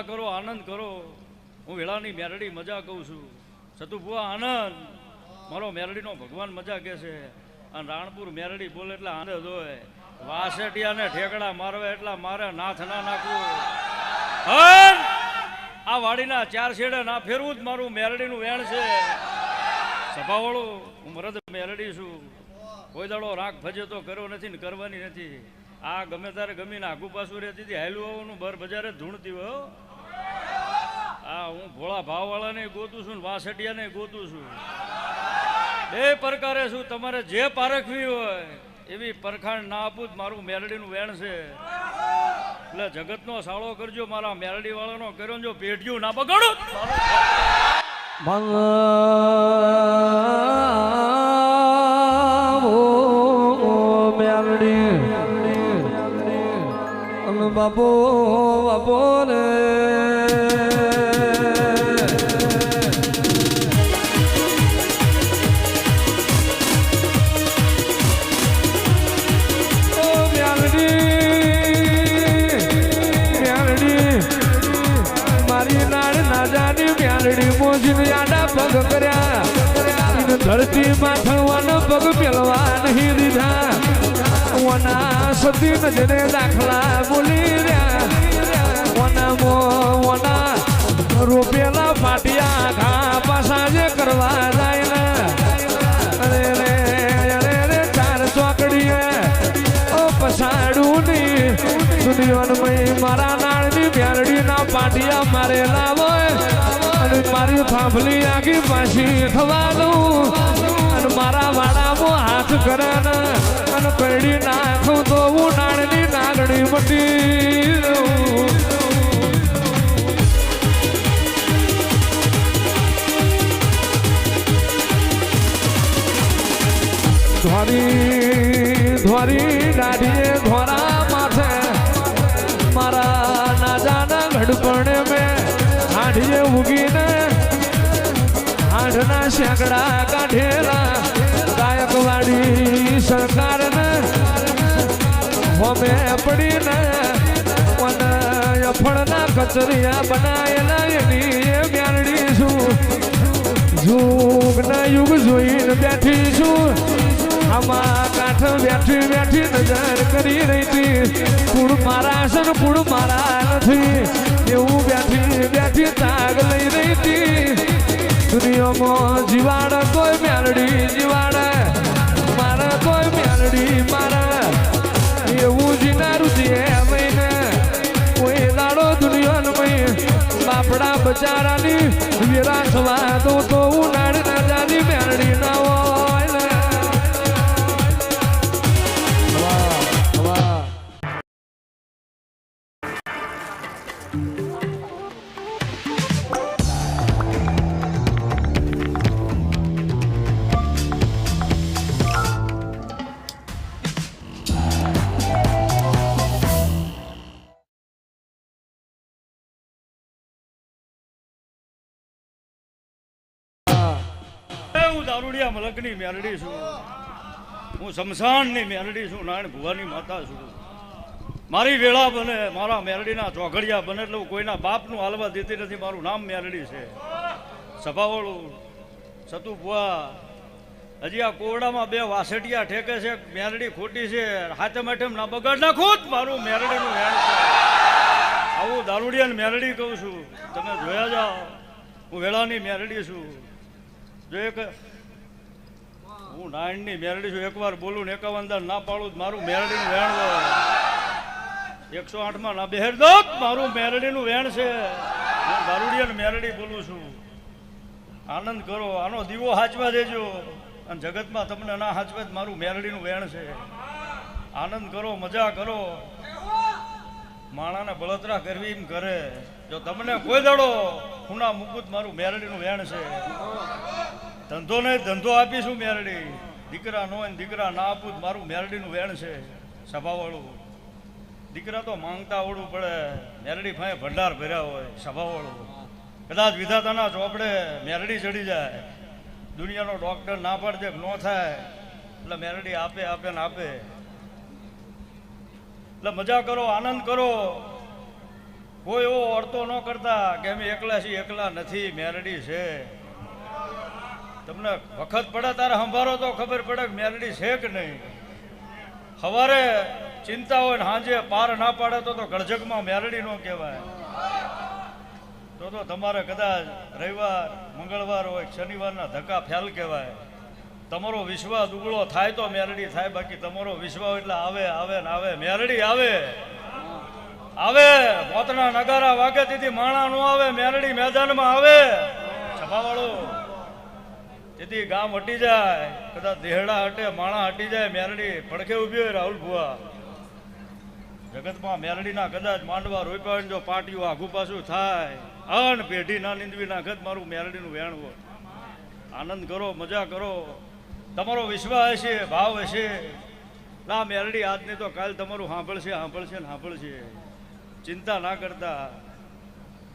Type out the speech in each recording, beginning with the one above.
કરો, આનંદ કરો. હું વેળાની મેરડી મજા કહું છું. સતુભુઆ આનંદ, મારો મેરડીનો ભગવાન મજા કે છે. અને રાણપુર મેરડી બોલે એટલે આનંદ હોય. વાસેટિયાને ઠેકડા મારવે એટલા મારે નાથ ના નાખવું. આ વાડીના ચાર છેડે ના ફેરવું જ મારું મેરડીનું વેણ છે. સભાવાળું હું મરદ મેરડી છું. કોઈ દાડો રાગ ભજે તો કર્યો નથી ને કરવાની નથી. આ ગમે ત્યારે ગમીને આગુ પાછું રહેતી હતી, હાયલું આવવાનું બર બજારે ધૂણતી હોય. હા, હું ભોળા ભાવવાળાને ગોતું છું ને વાસેટિયાને ગોતું છું. બે પ્રકારે છું. તમારે જે પારખવી હોય એવી પરખાણ ના આપું જ મારું મેરડીનું વેણ છે. એટલે જગતનો સાળો કરજો, મારા મેરડી વાળાનો કર્યો જો પેઢિયું ના બગાડો. મેરડી બાપો બાપો રે ધરતી માં થવાનો પગ પેલવા નહીં દીધા. વના સતી નજરે દાખલા બોલી રહ્યા. વના રોપેલા પાટિયા ઘા પાસા જે કરવા જાય ને. અરે રે અરે રે ચાર ચોકડીએ પસાડું ની દુનિયામાં મારા નાળની મેરડી ના પાટિયા મારેલા હોય. અને મારી થાંભલી આગી પાછી થવા દઉં અને મારા વાડામાં હાથ કરે ને અને કરડી નાખું તો હું નાળની નાગડી મટી દઉં. ધોરી દાઢીએ ધોરા માથે મારા નાજાના ઘડપણે મેં હાંડીએ ઉગીને હાંડના શેકડા કાઢેલા. ગાયકવાડી સરકારને હોમે પડીને ફળના કચરિયા બનાયેલા એની એ મેરડી છું. યુગના યુગ જોઈને બેઠી છું. આમાં કાંઠ બેઠી બેઠી નજર કરી રહી હતી. કુળ મારા છે ને કુળ મારા નથી એવું બેઠી બેઠી તાગ લઈ રહી હતી. દુનિયામાં જીવાડ કોઈ મેરડી જીવાડ મારે કોઈ મેરડી મારે એવું જીનારું છે મહિને કોઈ દાડો દુનિયામાં બાપડા બચારાની વેરા થવા દો તો ઉનાળ ના જાની મેરડી ના હોય. દારૂડિયા મલકની મેરડી છું. હું શમશાનની મેરડી છું. નારાયણ ભુવાની માતા છું. મારી વેળા બને, મારા મેરડીના ચોઘડિયા બને એટલે હું કોઈના બાપનું હાલવા દેતી નથી. મારું નામ મેરડી છે. સભાવાળું સતુભુઆ, હજી આ કોરડામાં બે વાસેટિયા ઠેકે છે. મેરડી ખોટી છે. હાથમ હાથમ ના બગાડ નાખો જ મારું મેરડીનું વેણ છે. આવું દારૂડિયાને મેરડી કહું છું. તમે જોયા જાઓ. હું વેળાની મેરડી છું. જો એક હું નાયણની મેરડી છું. એકવાર બોલું ને 51 દાન ના પાડું મારું મેરડીનું વેણ હોય. 108માં ના બેહેર દો મારું મેરડીનું વેણ છે. હું દારૂડિયાને મેરડી બોલું છું. આનંદ કરો, આનો દીવો હાચવા દેજો. અને જગતમાં તમને ના હાચવે મારું મેરડીનું વેણ છે. આનંદ કરો, મજા કરો. માણાને બળતરા કરવી એમ કરે. જો તમને કોઈ દાડો ખૂણા મુકુત મારું મેરડીનું વેણ છે. ધંધો ને ધંધો આપીશું મેરડી. દીકરા નો દીકરા ના આપું મારું મેરડીનું વેણ છે. સભાવાળું દીકરા તો માંગતા આવડવું પડે. મેરડી ભાઈ ભંડાર ભર્યા હોય. સભાવાળું કદાચ વિધાતાના ચોપડે મેરડી ચડી જાય. દુનિયાનો ડોક્ટર ના પાડે ન થાય એટલે મેરડી આપે આપે ને આપે. એટલે મજા કરો, આનંદ કરો. કોઈ એવો અડતો ન કરતા કે અમે એકલા છીએ, એકલા નથી, મેરડી છે. તમને વખત પડે તારે સંભાળો તો ખબર પડે કે મેરડી છે કે નહીં. સવારે ચિંતા હોય ને સાંજે પાર ના પાડે તો ગળજગમાં મેરડી ન કહેવાય. તો તમારે કદાચ રવિવાર મંગળવાર હોય શનિવારના ધક્કા ફેલ કહેવાય. તમારો વિશ્વાસ ઉગળો થાય તો મેરડી થાય, બાકી તમારો વિશ્વાસ એટલે આવે આવે ને આવે. મેરડી આવે આવે મોતના નગારા વાગે તેથી માણા નો આવે. મેરડી મેદાનમાં આવે સભાવાળો તેથી ગામ હટી જાય, કદાચ દેહડા હટે માણા હટી જાય. મેરડી પડખે ઉભી હોય રાહુલ ભુવા. જગતમાં મેરડીના કદાચ માંડવા રોપ્યા જો પાટીઓ આઘું પાછું થાય અન પેઢી ના નીંદવી નાખત મારું મેરડીનું વેણ હોય. આનંદ કરો, મજા કરો. તમારો વિશ્વાસ હશે, ભાવ હશે. ના મેરડી આજની તો કાલ તમારું સાંભળશે સાંભળશે ને સાંભળશે. ચિંતા ના કરતા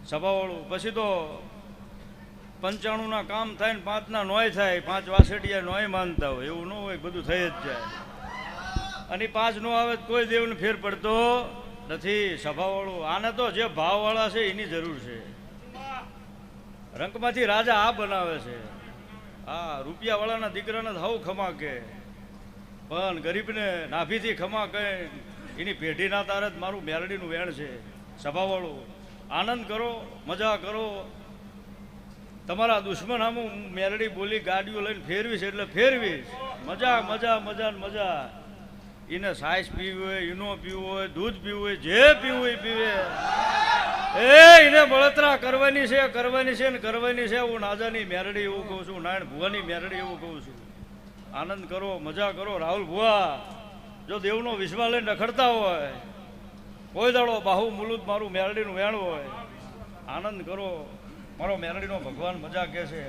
સભાવાળું. પછી તો 95ના કામ થાય ને 5ના નોય થાય. 5 વાસેડિયા નોય માનતા હોય એવું ન હોય, બધું થઈ જ જાય. અને 5 નો આવે કોઈ દેવને ફેર પડતો નથી સભાવાળું. આને તો જે ભાવવાળા છે એની જરૂર છે. રંકમાંથી રાજા આ બનાવે છે. હા, રૂપિયાવાળાના દીકરાને હવ ખમા કે, પણ ગરીબને નાભીથી ખમા કહે એની પેઢીના તારે જ મારું મેરડીનું વેણ છે સભાવાળું. આનંદ કરો, મજા કરો. તમારા દુશ્મન આમ મેરડી બોલી ગાડીઓ લઈને ફેરવીશ એટલે ફેરવીશ. મજા મજા મજા મજા. એને સાઈસ પીવી હોય, ઈનો પીવું હોય, દૂધ પીવું હોય, જે પીવું હોય પીવે. એને બળતરા કરવાની છે, કરવાની છે ને કરવાની છે. હું નાજાની મેરડી એવું કહું છું, નારાયણ ભુવાની મેરડી એવું કહું છું. આનંદ કરો, મજા કરો. રાહુલ ભુવા જો દેવનો વિશ્વાસ લઈને રખડતા હોય, કોઈ દાડો બાહુ મુલુદ મારું મેરડીનું વેણ હોય. આનંદ કરો. મારો મેરડીનો ભગવાન મજા કહે છે.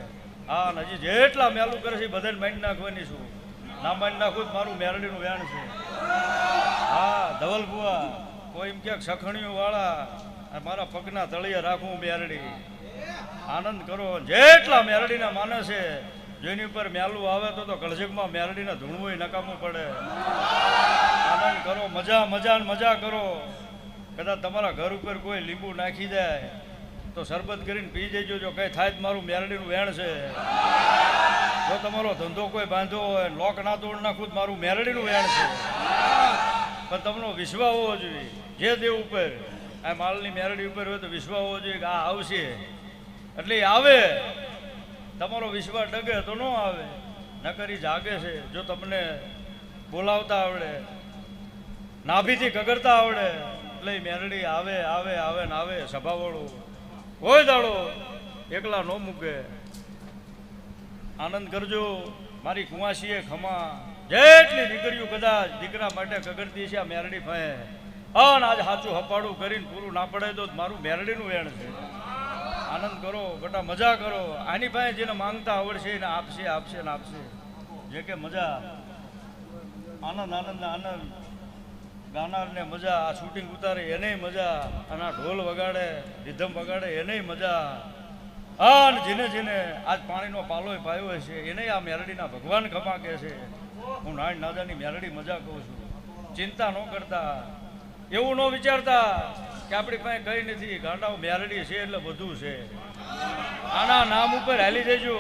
હા, હજી જેટલા મેલું કરે છે બધાને માઇન્ડ નાખવાની છું. ના માઇન્ડ નાખું જ મારું મેરડીનું વેણ છે. હા, ધવલ ભુવા કોઈ એમ ક્યાંક સખણીઓ વાળા મારા પગના તળિયે રાખું મેરડી. આનંદ કરો. જેટલા મેરડીના માને છે જેની ઉપર મેલું આવે તો કળજગમાં મેરડીને ધૂણવું નકામું પડે. આનંદ કરો, મજા મજા ને મજા કરો. કદાચ તમારા ઘર ઉપર કોઈ લીંબુ નાખી જાય તો શરબત કરીને પી જજો. જો કઈ થાય જ મારું મેરડીનું વેણ છે. જો તમારો ધંધો કોઈ બાંધ્યો હોય, લોક ના તોડ નાખું જ મારું મેરડીનું વેણ છે. પણ તમને વિશ્વાસ હોવો જોઈએ જે દેવ ઉપર, આ માલની મેરડી ઉપર હોય તો વિશ્વાસ હોવો જોઈએ કે આ આવશે એટલે આવે. તમારો વિશ્વાસ ડગે તો ન આવે, નકરી જાગે છે. જો તમને બોલાવતા આવડે, નાભીથી કગરતા આવડે એટલે મેરડી આવે આવે આવે ને આવે સભાવાળું. કોઈ દાડો એકલા ન મૂકે. આનંદ કરજો. મારી કુંવાસીએ ખમા જેટલી દીકરીઓ કદાચ દીકરા માટે કગરતી છે આ મેરડી પાસે. અન આજ સાચું હપાડું કરીને પૂરું ના પડે તો મારું મેરડીનું વેણ છે. આનંદ કરો બેટા, મજા કરો. આની પાસે જેને માંગતા આવડશે એને આપશે આપશે ને આપશે. જે કે મજા, આનંદ આનંદ આનંદ. ગાનારને મજા, આ શૂટિંગ ઉતારે એને મજા, અને આ ઢોલ વગાડે, રીધમ વગાડે એને મજા. અને જેને જેને આજ પાણીનો પાલો પાયો છે એને આ મેરડીના ભગવાન ખમા કહે છે. હું નાની નાદાની મેરડી મજા કહું છું. ચિંતા ન કરતા, એવું ન વિચારતા કે આપણી પાસે કઈ નથી. ગાંડાઓ મેરડી છે એટલે બધું છે. આના નામ ઉપર હાલી જજો.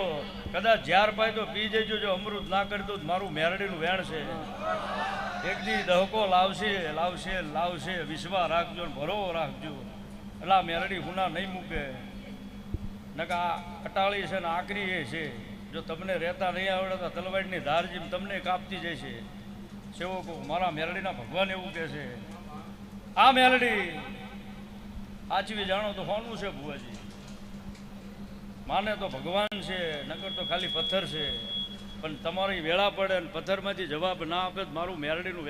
કદાચ ઝાર પાય તો પી જજો. જો અમૃત ના કરતું મારું મેરડીનું વેણ છે. એક દી દહકો લાવશે લાવશે લાવશે. વિશ્વાસ રાખજો ને ભરો રાખજો. એટલે આ મેરડી હુના નહીં મૂકે. નકા અટાળી છે ને આકરી એ છે. જો તમને રહેતા નહીં આવડે તો તલવારની ધાર જેમ તમને કાપતી જશે. સેવકો મારા મેરડીના ભગવાન એવું કહે છે. આ મેરડી આચવી જાણો તો હોનું છે ભુવાજી. માને તો ભગવાન છે, નકર તો ખાલી પથ્થર છે. પણ તમારી વેળા પડે ને પથ્થરમાંથી જવાબ ના આપે તો મારું મેરડીનું